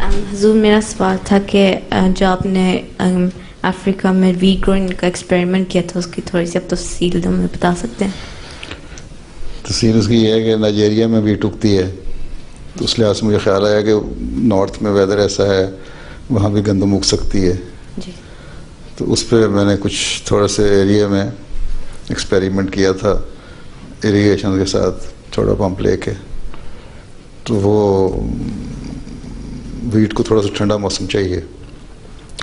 हुजूर, मेरा सवाल था कि जो आपने अफ्रीका में वीट ग्रोइंग का एक्सपेरिमेंट किया था, उसकी थोड़ी सी आप तफसील हमें बता सकते हैं? तफसील उसकी ये है कि नाइजीरिया में वीट उगती है, तो उस लिहाज से मुझे ख्याल आया कि नॉर्थ में वेदर ऐसा है, वहाँ भी गंदम उग सकती है जी। तो उस पर मैंने कुछ थोड़ा से एरिया में एक्सपेरिमेंट किया था इरिगेशन के साथ, थोड़ा पंप लेके। तो वो वीट को थोड़ा सा ठंडा मौसम चाहिए,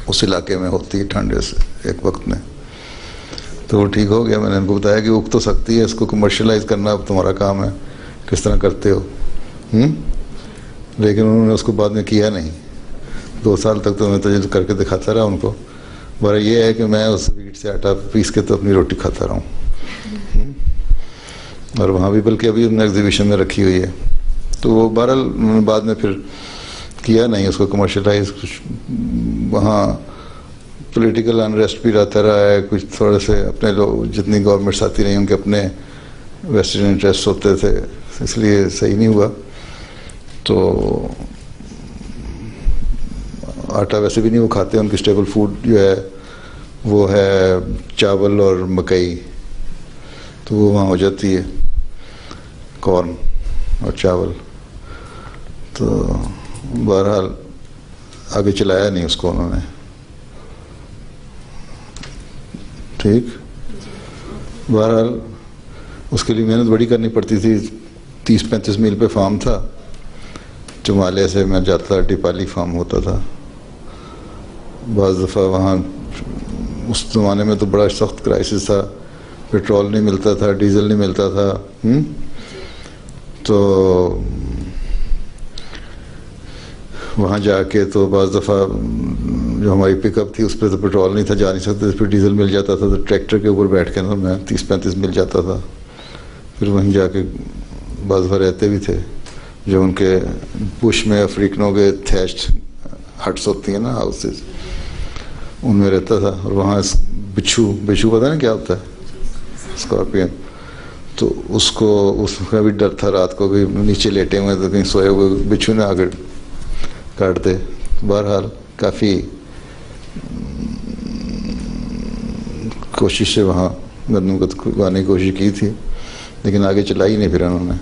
उस इलाके में होती है ठंडे से एक वक्त में, तो वो ठीक हो गया। मैंने उनको बताया कि उग तो सकती है, इसको कमर्शलाइज करना अब तुम्हारा काम है, किस तरह करते हो। लेकिन उन्होंने उसको बाद में किया नहीं। 2 साल तक तो मैं तजर्बा करके दिखाता रहा उनको। बड़ा ये है कि मैं उस वीट से आटा पीस के तो अपनी रोटी खाता रहा हूँ। और वहाँ भी बल्कि अभी उन्होंने एग्जीबिशन में रखी हुई है। तो वो बहरहाल बाद में फिर किया नहीं उसको कमर्शलाइज। कुछ वहाँ पॉलिटिकल अनरेस्ट भी रहता रहा है, कुछ थोड़े से अपने लोग, जितनी गवर्नमेंट्स आती रही उनके अपने वेस्टर्न इंटरेस्ट होते थे, इसलिए सही नहीं हुआ। तो आटा वैसे भी नहीं वो खाते, उनकी स्टेबल फूड जो है वो है चावल और मकई, तो वो वहाँ हो जाती है, कॉर्न और चावल। तो बहरहाल आगे चलाया नहीं उसको उन्होंने। ठीक, बहरहाल उसके लिए मेहनत बड़ी करनी पड़ती थी। 30-35 मील पे फार्म था, चुमाले से मैं जाता था, टिपाली फार्म होता था। बाज़ दफ़ा वहाँ उस ज़माने में तो बड़ा सख्त क्राइसिस था, पेट्रोल नहीं मिलता था, डीजल नहीं मिलता था। तो वहाँ जाके तो बाज़ दफ़ा जो हमारी पिकअप थी उस पर तो पेट्रोल नहीं था, जा नहीं सकते, फिर डीजल मिल जाता था, तो ट्रैक्टर के ऊपर बैठ के ना मैं 30-35 मील जाता था। फिर वहीं जाके बाज़ दफ़ा रहते भी थे, जो उनके बुश में अफ्रीकनों के थैच्ड हट्स होती हैं ना, हाउसेस, उनमें रहता था। और वहाँ बिच्छू पता नहीं क्या होता है, स्कॉर्पियन, तो उसका भी डर था रात को कि नीचे लेटे हुए तो कहीं सोए हुए बिच्छू ने आकर काट दे। बहरहाल काफ़ी कोशिश से वहाँ गंदम को उगाने की कोशिश की थी, लेकिन आगे चलाई नहीं फिर उन्होंने।